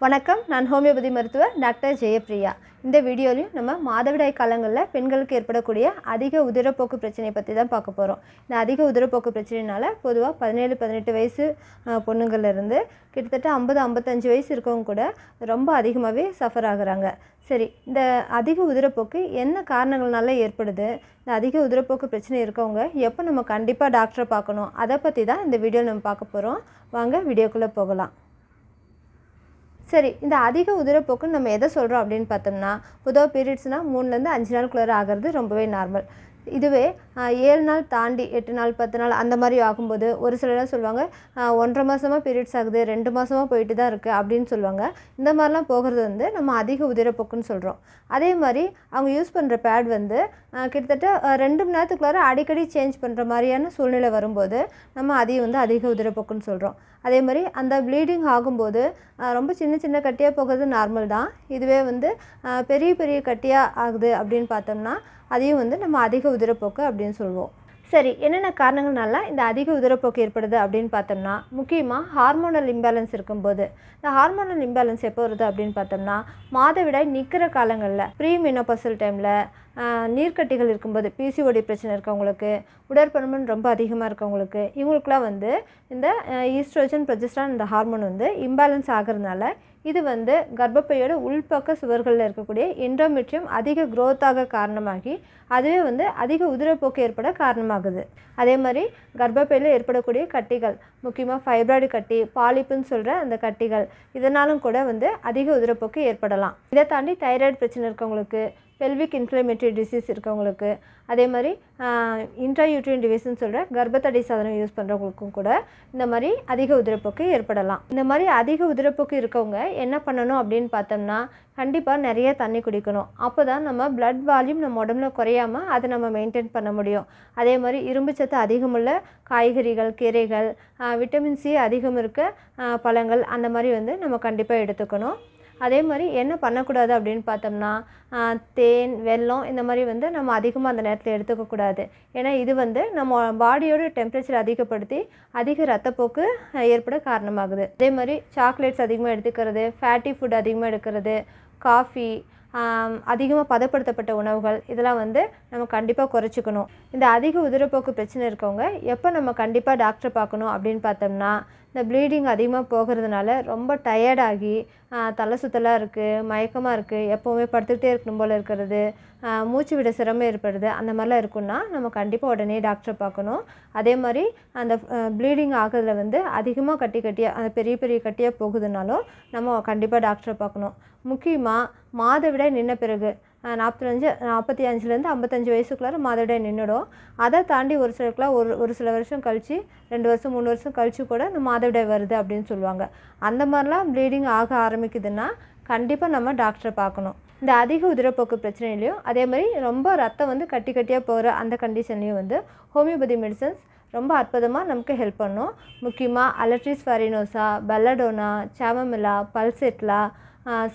வணக்கம். நான் ஹோமியோபதி மருத்துவர் டாக்டர் ஜெயப்பிரியா. இந்த வீடியோலையும் நம்ம மாதவிடாய் காலங்களில் பெண்களுக்கு ஏற்படக்கூடிய அதிக உதிரப்போக்கு பிரச்சனையை பற்றி தான் பார்க்க போகிறோம். இந்த அதிக உதிரப்போக்கு பிரச்சனையினால பொதுவாக 17-18 வயசு பொண்ணுங்கள்லேருந்து கிட்டத்தட்ட 50-55 வயசு இருக்கவங்க கூட ரொம்ப அதிகமாகவே சஃபர் ஆகுறாங்க. சரி, இந்த அதிக உதிரப்போக்கு என்ன காரணங்கள்னால ஏற்படுது, இந்த அதிக உதிரப்போக்கு பிரச்சனை இருக்கவங்க எப்போ நம்ம கண்டிப்பாக டாக்டரை பார்க்கணும், அதை பற்றி தான் இந்த வீடியோ நம்ம பார்க்க போகிறோம். வாங்க வீடியோக்குள்ளே போகலாம். சரி, இந்த அதிக உதிரப்போக்குன்னு நம்ம எதை சொல்கிறோம் அப்படின்னு பார்த்தோம்னா, பொதுவாக பீரியட்ஸ்னால் 3லேருந்து 5 நாளுக்குள்ளார ஆகிறது ரொம்பவே நார்மல். இதுவே 7 நாள் தாண்டி 8 நாள் 10 நாள் அந்த மாதிரி ஆகும்போது ஒரு சிலர்லாம் சொல்லுவாங்க 1.5 மாதமாக பீரியட்ஸ் ஆகுது, 2 மாதமாக போயிட்டு தான் இருக்குது அப்படின்னு சொல்லுவாங்க. இந்த மாதிரிலாம் போகிறது நம்ம அதிக உதிரப்போக்குன்னு சொல்கிறோம். அதே மாதிரி அவங்க யூஸ் பண்ணுற பேட் கிட்டத்தட்ட 2 மணி நேரத்துக்குள்ளார அடிக்கடி சேஞ்ச் பண்ணுற மாதிரியான சூழ்நிலை வரும்போது நம்ம அதையும் அதிக உதிரப்போக்குன்னு சொல்கிறோம். அதே மாதிரி அந்த ப்ளீடிங் ஆகும்போது ரொம்ப சின்ன சின்ன கட்டியாக போகிறது நார்மல் தான். இதுவே பெரிய பெரிய கட்டியாக ஆகுது அப்படின்னு பார்த்தோம்னா அதையும் நம்ம அதிக உதிரப்போக்கு அப்படின்னு சொல்லுவோம். சரி, என்னென்ன காரணங்கள்னால இந்த அதிக உதிரப்போக்கு ஏற்படுது அப்படின்னு பார்த்தோம்னா, முக்கியமாக ஹார்மோனல் இம்பேலன்ஸ் இருக்கும்போது. இந்த ஹார்மோனல் இம்பேலன்ஸ் எப்போ வருது அப்படின்னு பார்த்தோம்னா, மாதவிடாய் நிற்கிற காலங்களில், ப்ரீ மெனோபாசல் டைமில், நீர்க்கட்டிகள் இருக்கும்போது, பிசிஓடி பிரச்சனை இருக்கவங்களுக்கு, உடற்பருமன் ரொம்ப அதிகமாக இருக்கவங்களுக்கு, இவங்களுக்குலாம் இந்த ஈஸ்ட்ரோஜன் ப்ரொஜெஸ்ட்ரான் இந்த ஹார்மோன் இம்பேலன்ஸ் ஆகிறதுனால இது கர்ப்பப்பையோட உள்பக்க சுவர்களில் இருக்கக்கூடிய எண்டோமெட்ரியம் அதிக க்ரோத்தாக காரணமாகி அதுவே அதிக உதிரப்போக்கு ஏற்பட காரணமாகுது. அதே மாதிரி கர்ப்பப்பையில் ஏற்படக்கூடிய கட்டிகள், முக்கியமாக ஃபைப்ராய்டு கட்டி, பாலிப்புன்னு சொல்கிற அந்த கட்டிகள், இதனாலும் கூட அதிக உதிரப்போக்கு ஏற்படலாம். இதை தாண்டி தைராய்டு பிரச்சனை இருக்கவங்களுக்கு, பெல்விக் இன்ஃப்ளமேட்டரி டிசீஸ் இருக்கவங்களுக்கு, அதே மாதிரி இன்ட்ராயூட்ரின் டிவைஸ்ன்னு சொல்கிற கர்ப்பத்தடை சாதனம் யூஸ் பண்ணுறவங்களுக்கும் கூட இந்த மாதிரி அதிக உதிரப்போக்கு ஏற்படலாம். இந்த மாதிரி அதிக உதிரப்போக்கு இருக்கவங்க என்ன பண்ணணும் அப்படின்னு பார்த்தோம்னா, கண்டிப்பாக நிறைய தண்ணி குடிக்கணும். அப்போ தான் நம்ம பிளட் வால்யூம் நம்ம உடம்புல குறையாமல் அதை நம்ம மெயின்டைன் பண்ண முடியும். அதே மாதிரி இரும்பு சத்து அதிகமுள்ள காய்கறிகள், கீரைகள், விட்டமின் சி அதிகம் இருக்க பழங்கள் அந்த மாதிரி நம்ம கண்டிப்பாக எடுத்துக்கணும். அதே மாதிரி என்ன பண்ணக்கூடாது அப்படின்னு பார்த்தோம்னா, தேன், வெல்லம் இந்த மாதிரி நம்ம அதிகமாக அந்த நேரத்தில் எடுத்துக்கக்கூடாது. ஏன்னா இது நம்ம பாடியோட டெம்பரேச்சர் அதிகப்படுத்தி அதிக ரத்தப்போக்கு ஏற்பட காரணமாகுது. அதே மாதிரி சாக்லேட்ஸ் அதிகமாக எடுத்துக்கிறது, ஃபேட்டி ஃபுட் அதிகமாக எடுக்கிறது, காஃபி, அதிகமாக பதப்படுத்தப்பட்ட உணவுகள், இதெல்லாம் நம்ம கண்டிப்பாக குறைச்சிக்கணும். இந்த அதிக உதிரப்போக்கு பிரச்சனை இருக்கவங்க எப்போ நம்ம கண்டிப்பாக டாக்டரை பார்க்கணும் அப்படின்னு பார்த்தோம்னா, இந்த ப்ளீடிங் அதிகமாக போகிறதுனால ரொம்ப டயர்டாகி தலை சுத்தலாக இருக்குது, மயக்கமாக இருக்குது, எப்போவுமே படுத்துக்கிட்டே இருக்கணும் போல் இருக்கிறது, மூச்சு விட சிரமம் ஏற்படுது, அந்த மாதிரிலாம் இருக்குன்னா நம்ம கண்டிப்பாக உடனே டாக்டரை பார்க்கணும். அதே மாதிரி அந்த ப்ளீடிங் ஆகிறதுல அதிகமாக கட்டியாக அந்த பெரிய பெரிய கட்டியாக போகுதுனாலும் நம்ம கண்டிப்பாக டாக்டரை பார்க்கணும். முக்கியமாக மாதவிடாய் நின்ன பிறகு 45லேருந்து 55 வயசுக்குள்ளார மாதவிடாய் நின்றுடும். அதை தாண்டி ஒரு சிலருக்குலாம் ஒரு சில வருஷம் கழித்து 2 வருஷம் 3 வருஷம் கழித்து கூட இந்த மாதவிடாய் வருது அப்படின்னு சொல்லுவாங்க. அந்த மாதிரிலாம் ப்ளீடிங் ஆக ஆரம்பிக்குதுன்னா கண்டிப்பாக நம்ம டாக்டரை பார்க்கணும். இந்த அதிக உதிரப்போக்கு பிரச்சனையிலையும் அதே மாதிரி ரொம்ப ரத்தம் கட்டி கட்டியாக போகிற அந்த கண்டிஷன்லையும் ஹோமியோபதி மெடிசன்ஸ் ரொம்ப அற்புதமாக நமக்கு ஹெல்ப் பண்ணும். முக்கியமாக அலட்ரிஸ் ஃபரினோசா, பெல்லடோனா, சாமமிலா, பல்செட்லா,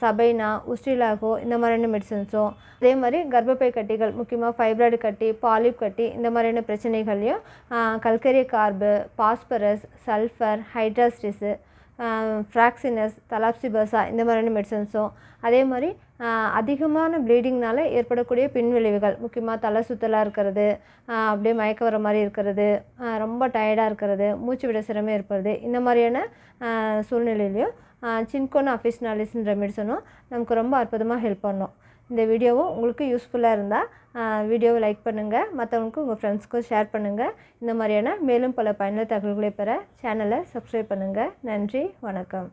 சபைனா, உஸ்ட்ரிலாகோ இந்த மாதிரியான மெடிசன்ஸும், அதே மாதிரி கர்ப்பப்பை கட்டிகள், முக்கியமாக ஃபைப்ராய்டு கட்டி, பாலிப் கட்டி இந்த மாதிரியான பிரச்சனைகள்லையும் கல்கரிய கார்பு, பாஸ்பரஸ், சல்ஃபர், ஹைட்ராஸ்டிஸு, ஃப்ராக்சினஸ், தலாப்சிபர்சா இந்த மாதிரியான மெடிசன்ஸும், அதே மாதிரி அதிகமான ப்ளீடிங்னால் ஏற்படக்கூடிய பின்விளைவுகள், முக்கியமாக தலை சுத்தலாக இருக்கிறது, அப்படியே மயக்க வர மாதிரி இருக்கிறது, ரொம்ப டயர்டாக இருக்கிறது, மூச்சு விட சிரமம் ஏற்படுறது, இந்த மாதிரியான சூழ்நிலையிலையும் சின்கோனா அஃபிஷனாலிஸ்ன்ற மெடிசனும் நமக்கு ரொம்ப அற்புதமாக ஹெல்ப் பண்ணும். இந்த வீடியோவும் உங்களுக்கு யூஸ்ஃபுல்லாக இருந்தால் வீடியோவை லைக் பண்ணுங்கள், மற்றவங்களுக்கு உங்கள் ஃப்ரெண்ட்ஸ்க்கும் ஷேர் பண்ணுங்கள். இந்த மாதிரியான மேலும் பல பயனுள்ள தகவல்களை பெற சேனலை சப்ஸ்கிரைப் பண்ணுங்கள். நன்றி, வணக்கம்.